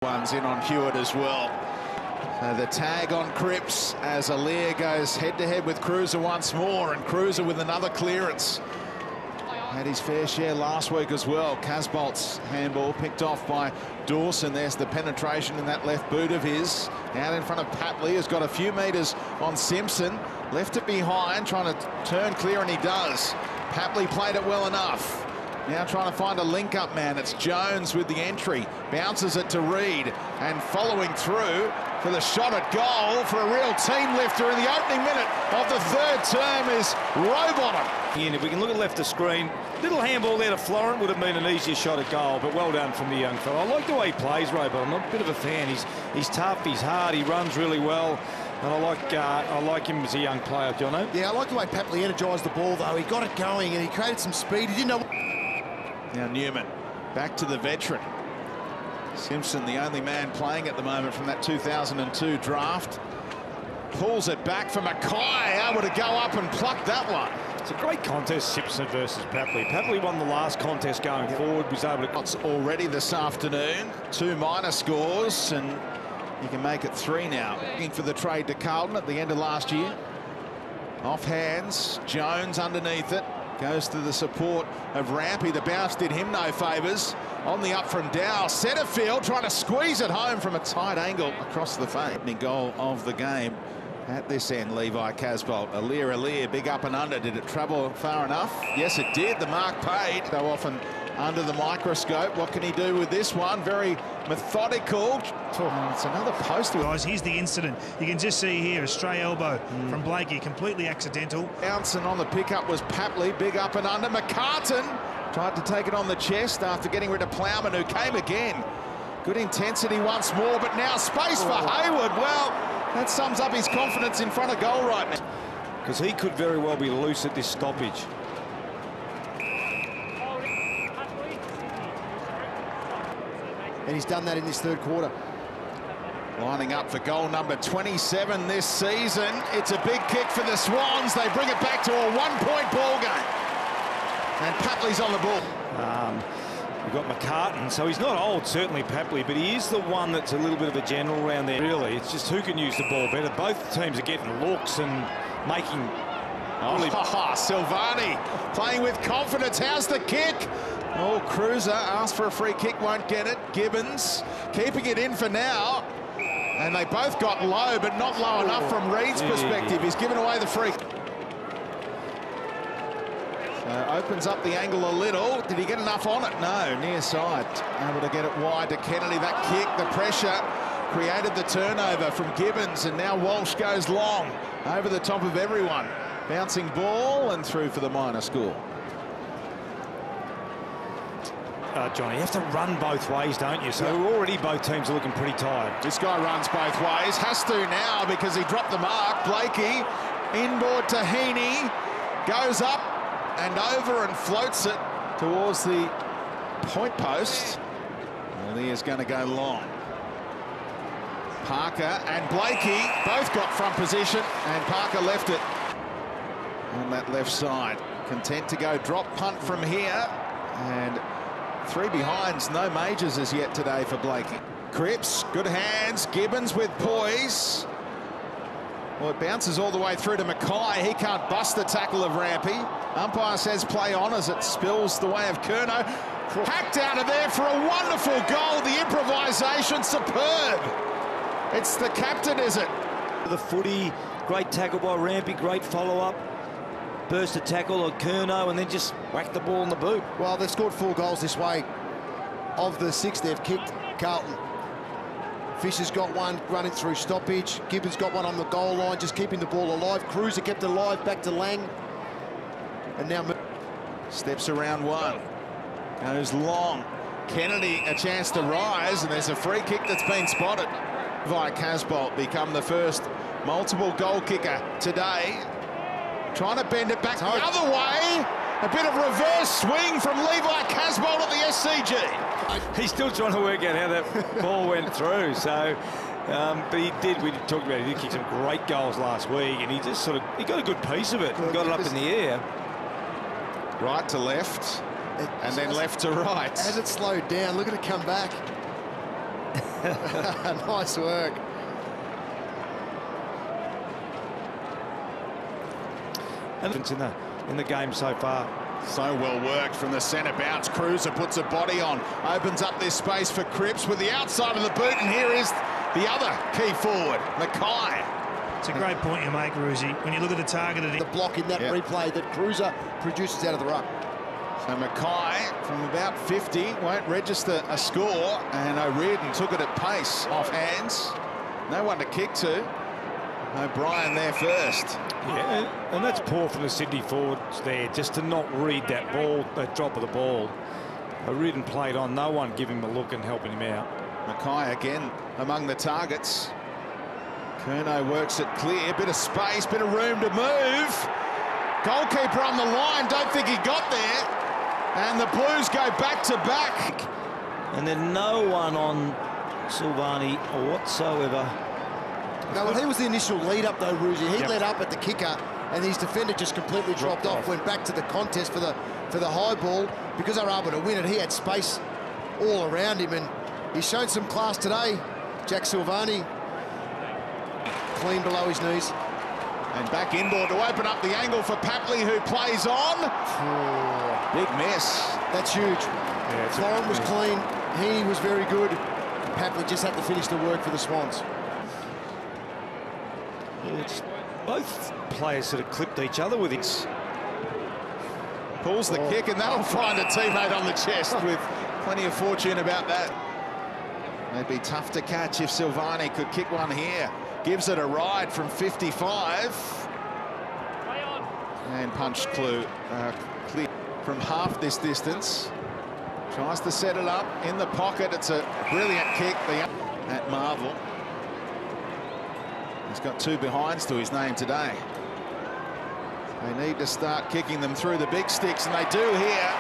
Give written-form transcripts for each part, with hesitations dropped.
One's in on Hewitt as well. So the tag on Cripps as Alier goes head-to-head with Cruiser once more, and Cruiser with another clearance. Had his fair share last week as well. Casbolt's handball picked off by Dawson. There's the penetration in that left boot of his. Out in front of Papley, who's got a few metres on Simpson. Left it behind, trying to turn clear, and he does. Papley played it well enough. Now trying to find a link-up man. It's Jones with the entry. Bounces it to Reed, and following through for the shot at goal for a real team lifter in the opening minute of the third term is Rowbottom. And if we can look at left of screen, little handball there to Florent would have been an easier shot at goal, but well done from the young fellow. I like the way he plays, Rowbottom. I'm a bit of a fan. He's tough, he's hard, he runs really well. And I like him as a young player, Jono. Yeah, I like the way Papley energised the ball, though. He got it going and he created some speed. He didn't know. Now Newman, back to the veteran. Simpson, the only man playing at the moment from that 2002 draft. Pulls it back for Mackay, able to go up and pluck that one. It's a great contest, Simpson versus Papley. Papley won the last contest going forward, was able to... It's already this afternoon, 2 minor scores, and you can make it 3 now. Looking for the trade to Carlton at the end of last year. Off hands, Jones underneath it. Goes to the support of Rampy. The bounce did him no favours. On the up from Dow. Setterfield trying to squeeze it home from a tight angle across the face. Goal of the game at this end, Levi Casbolt. Alier, big up and under. Did it travel far enough? Yes, it did. The mark paid. So often under the microscope. What can he do with this one? Very methodical. It's another post. Guys, here's the incident. You can just see here a stray elbow from Blakey, completely accidental. Bouncing on the pickup was Papley, big up and under. McCartan tried to take it on the chest after getting rid of Plowman, who came again. Good intensity once more, but now space for Hayward. Well, that sums up his confidence in front of goal right now. Because he could very well be loose at this stoppage. And he's done that in this third quarter. Lining up for goal number 27 this season. It's a big kick for the Swans. They bring it back to a 1-point ball game. And Papley's on the ball. We've got McCartan, so he's not old, certainly Papley, but he is the one that's a little bit of a general around there, really. It's just who can use the ball better. Both teams are getting looks and making... Silvani playing with confidence. How's the kick? Oh, Cruiser asked for a free kick, won't get it. Gibbons keeping it in for now. And they both got low, but not low enough from Reed's perspective. He's given away the free. So opens up the angle a little. Did he get enough on it? No, near side. Able to get it wide to Kennedy. That kick, the pressure, created the turnover from Gibbons. And now Walsh goes long over the top of everyone. Bouncing ball and through for the minor score. Johnny, you have to run both ways, don't you? So already both teams are looking pretty tired. This guy runs both ways. Has to now because he dropped the mark. Blakey, inboard to Heaney. Goes up and over and floats it towards the point post. And he is going to go long. Parker and Blakey both got front position, and Parker left it on that left side. Content to go drop punt from here, and 3 behinds, no majors as yet today for Blakey. Cripps, good hands. Gibbons with poise. Well, it bounces all the way through to Mackay. He can't bust the tackle of Rampy. Umpire says play on as it spills the way of Curnow. Hacked out of there for a wonderful goal. The improvisation, superb. It's the captain, is it? The footy, great tackle by Rampy, great follow-up. Burst a tackle on Curnow and then just whacked the ball in the boot. Well, they've scored 4 goals this way. Of the 6 they've kicked, Carlton. Fisher's got one running through stoppage. Gibbons got one on the goal line, just keeping the ball alive. Cruiser kept it alive, back to Lang. And now... Steps around one. Goes long. Kennedy a chance to rise, and there's a free kick that's been spotted. Levi Casbolt become the first multiple goal kicker today. Trying to bend it back the other way. A bit of reverse swing from Levi Casbolt at the SCG. He's still trying to work out how that ball went through. So, but he did. We talked about it. He did kick some great goals last week, and he just he got a good piece of it. And got it up in the air. Right to left, and then left to right. As it slowed down, look at it come back. Nice work. And in the game so far. So well worked from the centre bounce. Cruiser puts a body on, opens up this space for Cripps with the outside of the boot, and here is the other key forward, Mackay. It's a great point you make, Roosie. When you look at the target of The block in that replay that Cruiser produces out of the ruck. So Mackay from about 50 won't register a score, and O'Riordan took it at pace off hands. No one to kick to. O'Brien there first. Yeah, and that's poor from the Sydney forwards there, just to not read that ball, that drop of the ball. O'Riordan played on, no one giving him a look and helping him out. Mackay again among the targets. Curnow works it clear, bit of space, bit of room to move. Goalkeeper on the line, don't think he got there. And the Blues go back to back. And then no one on Silvani whatsoever. No, well, he was the initial lead up though, Roosie. He led up at the kicker, and his defender just completely dropped off. Went back to the contest for the high ball. Because they were able to win it, he had space all around him, and he's shown some class today. Jack Silvani, clean below his knees. And back inboard to open up the angle for Papley, who plays on. Big miss. That's huge. Yeah, Florin was clean. He was very good. Papley just had to finish the work for the Swans. It's both players that have clipped each other with it. Pulls the kick, and that'll find a teammate on the chest with plenty of fortune about that. It'd be tough to catch if Silvani could kick one here. Gives it a ride from 55. And punch clear from half this distance. Tries to set it up in the pocket. It's a brilliant kick at Marvel. He's got 2 behinds to his name today. They need to start kicking them through the big sticks, and they do here.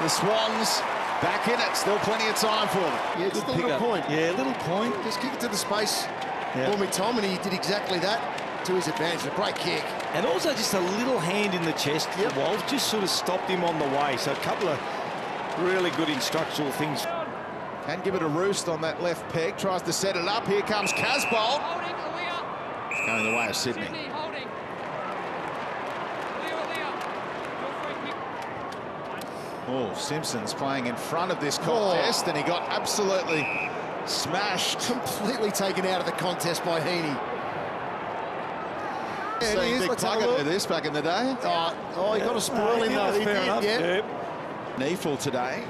The Swans back in it. Still plenty of time for them. Yeah, just a little point. Yeah, a little point. Just kick it to the space for me, Tom, and he did exactly that to his advantage. A great kick. And also just a little hand in the chest for Wolf, just sort of stopped him on the way. So a couple of really good instructional things. Can give it a roost on that left peg. Tries to set it up. Here comes Casbolt. Going the way of Sydney. Oh, Simpson's playing in front of this contest, and he got absolutely smashed. Completely taken out of the contest by Heaney. Seen Big Puckett with this back in the day. Oh, he got a spoil in though. He fair enough. did, Neefel today.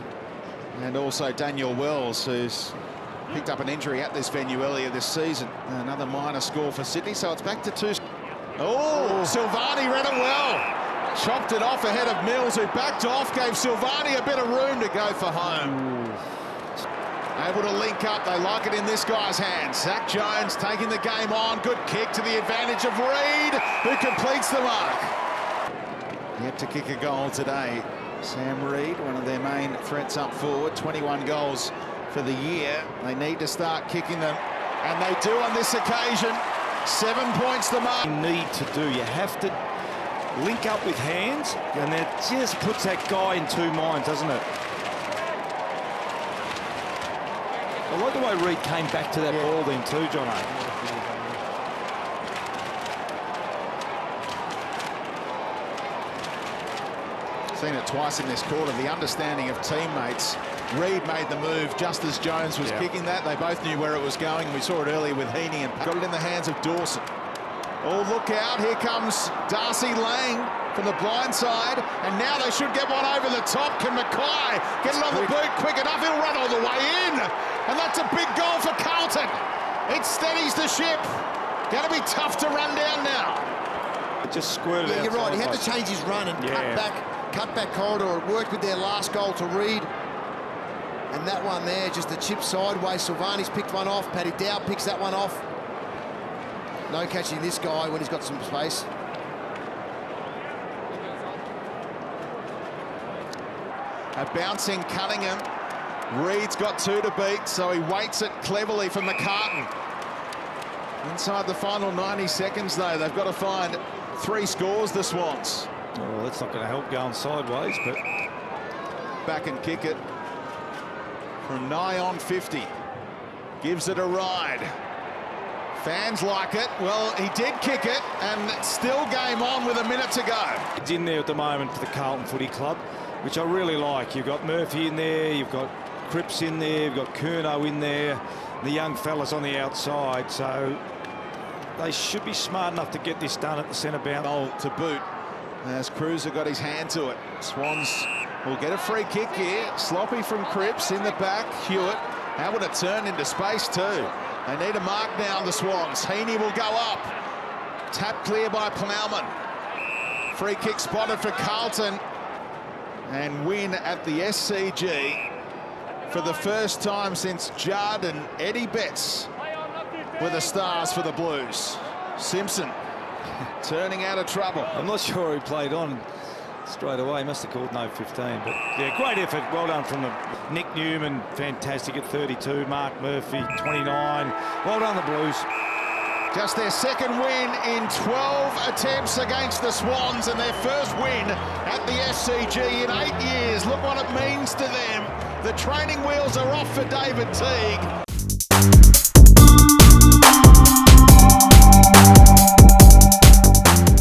And also Daniel Wells, who's picked up an injury at this venue earlier this season. Another minor score for Sydney, so it's back to 2. Oh, Silvani read it well. Chopped it off ahead of Mills, who backed off, gave Silvani a bit of room to go for home. Able to link up, they like it in this guy's hands. Zach Jones taking the game on. Good kick to the advantage of Reid, who completes the mark. Yet to kick a goal today. Sam Reid, one of their main threats up forward. 21 goals for the year. They need to start kicking them, and they do on this occasion. 7 points the mark. You need to do. You have to link up with hands, and that just puts that guy in 2 minds, doesn't it? I like the way Reid came back to that ball then too, Jono. Seen it twice in this quarter, the understanding of teammates. Reid made the move just as Jones was kicking that. They both knew where it was going. We saw it earlier with Heaney and got it in the hands of Dawson. Oh, look out. Here comes Darcy Lang from the blind side. And now they should get one over the top. Can Mackay get it on the boot quick enough? He'll run all the way in. And that's a big goal for Carlton. It steadies the ship. Going to be tough to run down now. It just squirted out. You're right. He had to change his run and cut back corridor. It worked with their last goal to Reid. And that one there, just a chip sideways. Silvani's picked one off. Paddy Dow picks that one off. No catching this guy when he's got some space. A bouncing Cunningham. Reid's got 2 to beat, so he waits it cleverly for McCartan. Inside the final 90 seconds, though, they've got to find 3 scores, the Swans. Oh, that's not going to help going sideways, but Back and kick it from nigh on 50. gives it a ride. Fans like it. Well, he did kick it, and still game on with a minute to go. It's in there at the moment for the Carlton Footy Club, which I really like. You've got Murphy in there, you've got Cripps in there, you've got Curnow in there, the young fellas on the outside, so they should be smart enough to get this done at the centre bounce. Goal to boot, as Cruiser got his hand to it. Swans will get a free kick here. Sloppy from Cripps in the back. Hewitt. How would it turn into space too? They need a mark down, the Swans. Heaney will go up. Tap clear by Plowman. Free kick spotted for Carlton. And win at the SCG for the first time since Judd and Eddie Betts were the stars for the Blues. Simpson turning out of trouble. I'm not sure he played on straight away. He must have called no 15. But yeah, great effort. Well done from the Nick Newman, fantastic at 32. Mark Murphy, 29. Well done, the Blues. Just their second win in 12 attempts against the Swans, and their first win at the SCG in 8 years. Look what it means to them. The training wheels are off for David Teague.